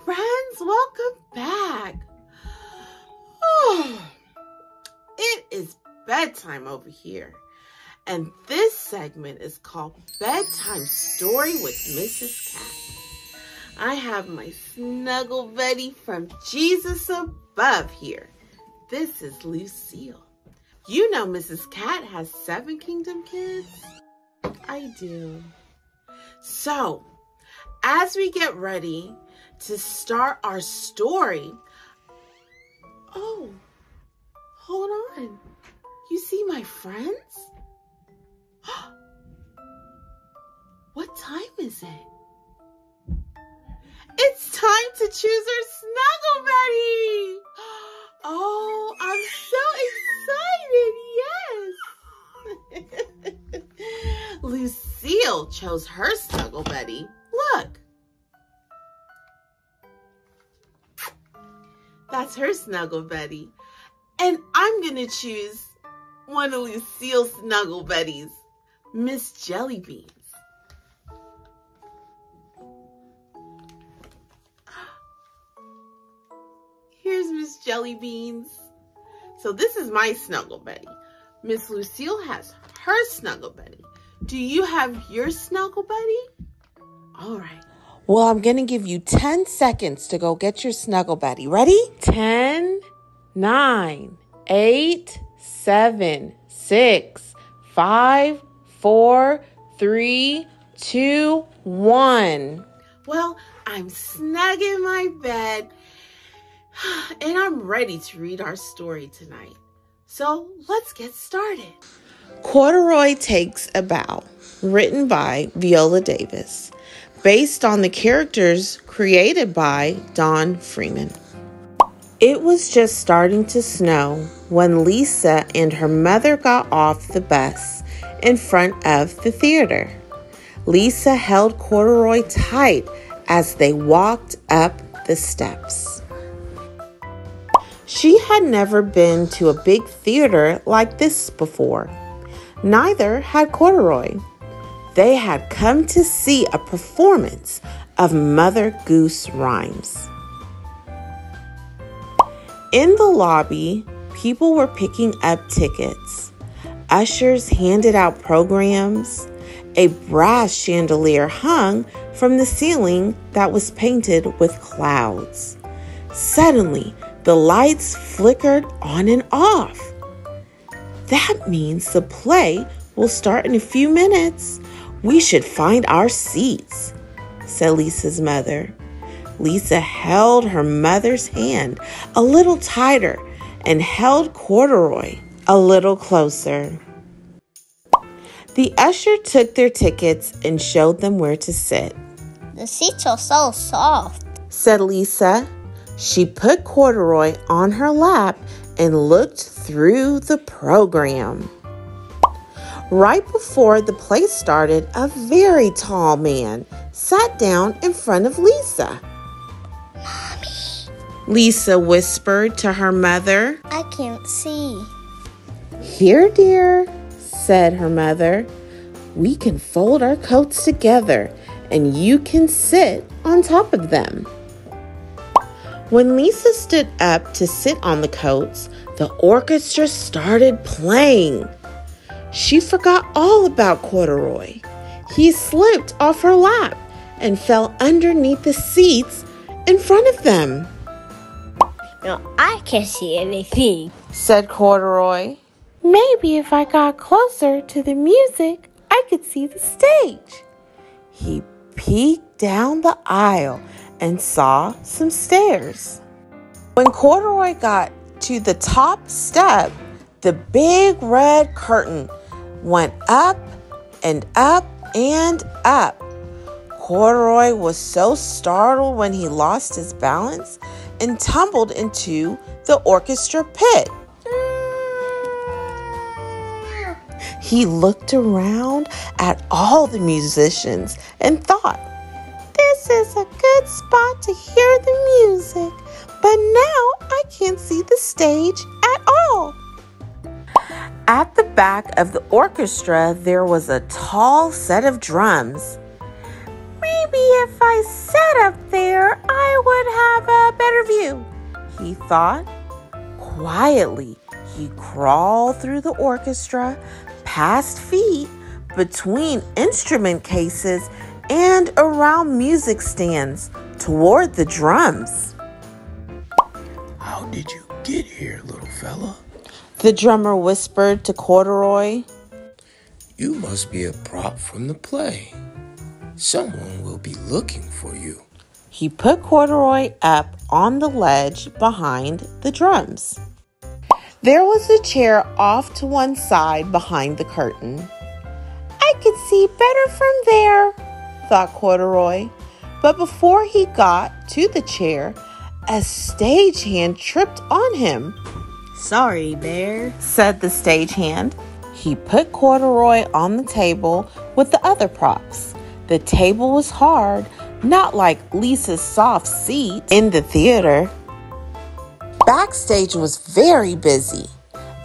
friends, welcome back. Oh, it is bedtime over here. And this segment is called Bedtime Story with Mrs. Cat. I have my snuggle Betty from Jesus above here. This is Lucille. You know Mrs. Cat has 7 kingdom kids? I do. So, as we get ready to start our story, oh, hold on. You see my friends? What time is it? It's time to choose our snuggle Betty. Oh, I'm so excited. Yes. Lucille chose her snuggle Betty. Look. That's her snuggle Betty. And I'm going to choose one of Lucille's snuggle Betties, Miss Jelly Beans. Here's Miss Jelly Beans. So this is my snuggle Betty. Miss Lucille has her snuggle Betty. Do you have your snuggle Betty? All right. Well, I'm going to give you 10 seconds to go get your snuggle Betty. Ready? 10, 9, 8, 7, 6, 5, 4, 3, 2, 1. Well, I'm snug in my bed and I'm ready to read our story tonight. So let's get started. Corduroy Takes a Bow, written by Viola Davis, based on the characters created by Don Freeman. It was just starting to snow when Lisa and her mother got off the bus in front of the theater. Lisa held Corduroy tight as they walked up the steps. She had never been to a big theater like this before. Neither had Corduroy. They had come to see a performance of Mother Goose rhymes. In the lobby, people were picking up tickets. Ushers handed out programs. A brass chandelier hung from the ceiling that was painted with clouds. Suddenly, the lights flickered on and off. That means the play will start in a few minutes. We should find our seats, said Lisa's mother. Lisa held her mother's hand a little tighter and held Corduroy a little closer. The usher took their tickets and showed them where to sit. The seats are so soft, said Lisa. She put Corduroy on her lap and looked through the program. Right before the play started, a very tall man sat down in front of Lisa. Mommy, Lisa whispered to her mother. I can't see. Here, dear, said her mother. We can fold our coats together and you can sit on top of them. When Lisa stood up to sit on the coats, the orchestra started playing. She forgot all about Corduroy. He slipped off her lap and fell underneath the seats in front of them. No, I can't see anything, said Corduroy. Maybe if I got closer to the music, I could see the stage. He peeked down the aisle and saw some stairs. When Corduroy got to the top step, the big red curtain went up and up and up. Corduroy was so startled when he lost his balance and tumbled into the orchestra pit. He looked around at all the musicians and thought, this is a good spot to hear the music, but now I can't see the stage at all. At the back of the orchestra, there was a tall set of drums. Maybe if I sat up there, I would he thought. Quietly, he crawled through the orchestra, past feet, between instrument cases, and around music stands toward the drums. How did you get here, little fella? The drummer whispered to Corduroy. You must be a prop from the play. Someone will be looking for you. He put Corduroy up on the ledge behind the drums. There was a chair off to one side behind the curtain. I could see better from there, thought Corduroy. But before he got to the chair, a stagehand tripped on him. Sorry, Bear, said the stagehand. He put Corduroy on the table with the other props. The table was hard, not like Lisa's soft seat in the theater. Backstage was very busy.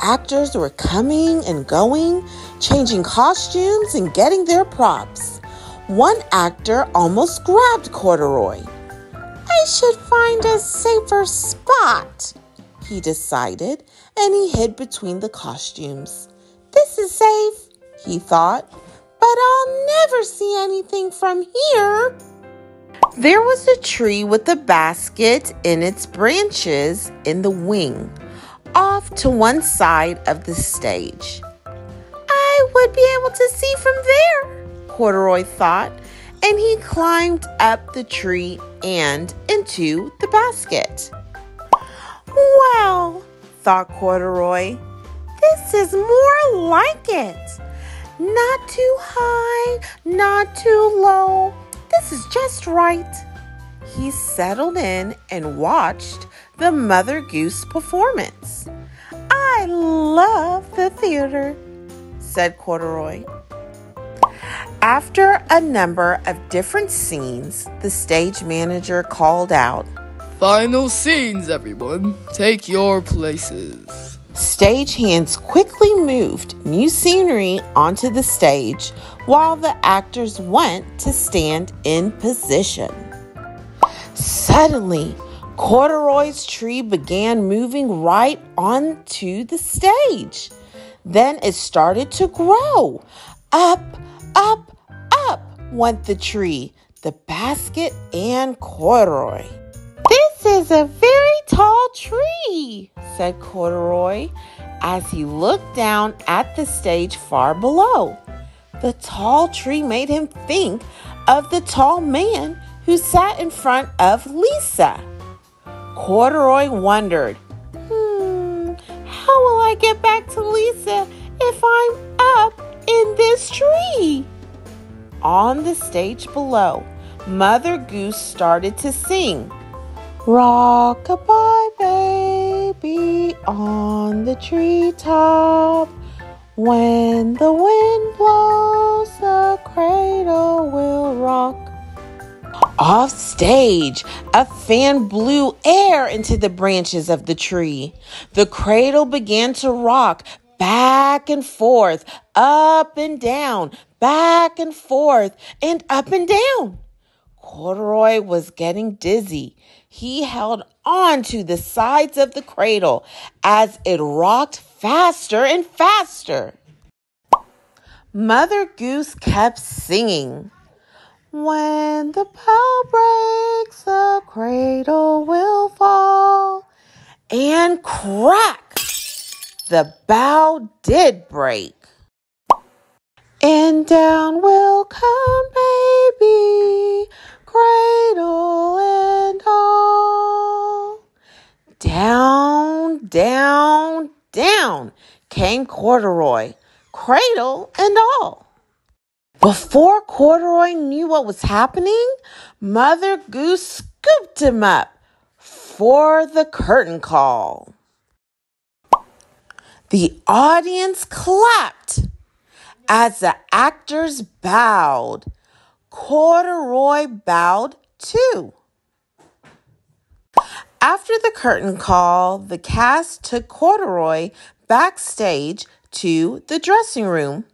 Actors were coming and going, changing costumes and getting their props. One actor almost grabbed Corduroy. I should find a safer spot, he decided, and he hid between the costumes. This is safe, he thought, but I'll never see anything from here. There was a tree with a basket in its branches in the wing, off to one side of the stage. I would be able to see from there, Corduroy thought, and he climbed up the tree and into the basket. Well, thought Corduroy, this is more like it. Not too high, not too low. This is just right. He settled in and watched the Mother Goose performance. I love the theater, said Corduroy. After a number of different scenes, the stage manager called out, Final scenes, everyone. Take your places. Stagehands quickly moved new scenery onto the stage while the actors went to stand in position. Suddenly, Corduroy's tree began moving right onto the stage. Then it started to grow. Up, up, up went the tree, the basket, and Corduroy. This is a very tall tree, said Corduroy as he looked down at the stage far below. The tall tree made him think of the tall man who sat in front of Lisa. Corduroy wondered, how will I get back to Lisa if I'm up in this tree? On the stage below, Mother Goose started to sing, Rock-a-bye, baby, on the treetop. When the wind blows, the cradle will rock. Off stage, a fan blew air into the branches of the tree. The cradle began to rock back and forth, up and down, back and forth, and up and down. Corduroy was getting dizzy. He held on to the sides of the cradle as it rocked faster and faster. Mother Goose kept singing, When the bow breaks, the cradle will fall. And crack! The bow did break. And down will come baby, cradle and all. Down, down, down came Corduroy, cradle and all. Before Corduroy knew what was happening, Mother Goose scooped him up for the curtain call. The audience clapped as the actors bowed. Corduroy bowed too. After the curtain call, the cast took Corduroy backstage to the dressing room.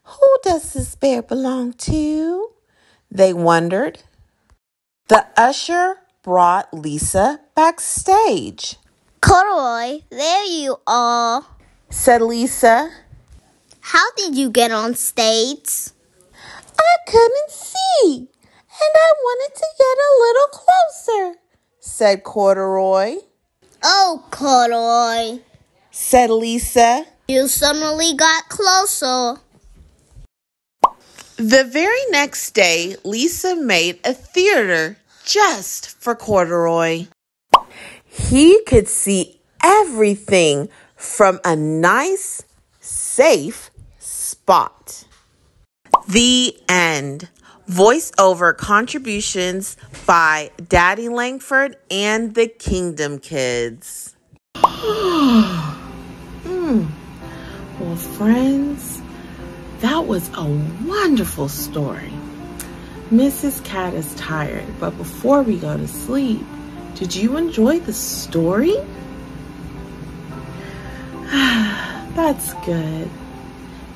Who does this bear belong to? They wondered. The usher brought Lisa backstage, Corduroy, there you are. said Lisa. How did you get on stage? I couldn't see, and I wanted to get a little closer, said Corduroy. Oh, Corduroy, said Lisa. you suddenly got closer. The very next day, Lisa made a theater just for Corduroy. He could see everything from a nice, safe spot. The end. Voiceover contributions by Daddy Langford and the Kingdom Kids. Well, friends, that was a wonderful story. Mrs. Cat is tired, but before we go to sleep, did you enjoy the story? That's good.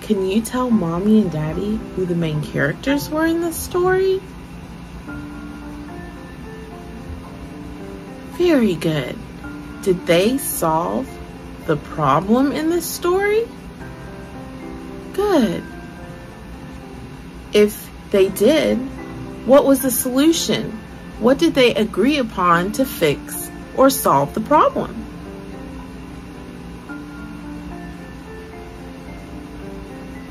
Can you tell Mommy and Daddy who the main characters were in this story? Very good. Did they solve the problem in this story? Good. If they did, what was the solution? What did they agree upon to fix or solve the problem?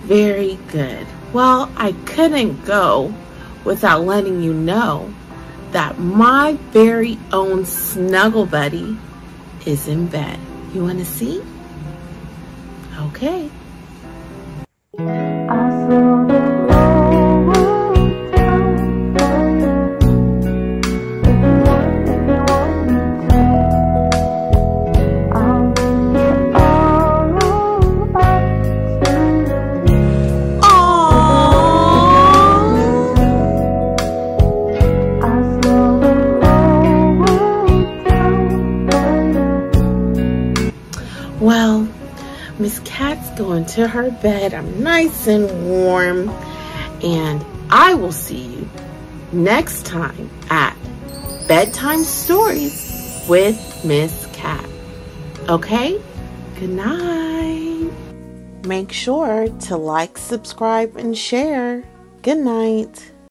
Very good. Well, I couldn't go without letting you know that my very own Snuggle Buddy is in bed. You want to see? Okay. Well, Miss Cat's going to her bed. I'm nice and warm. And I will see you next time at Bedtime Stories with Miss Cat. Okay? Good night. Make sure to like, subscribe, and share. Good night.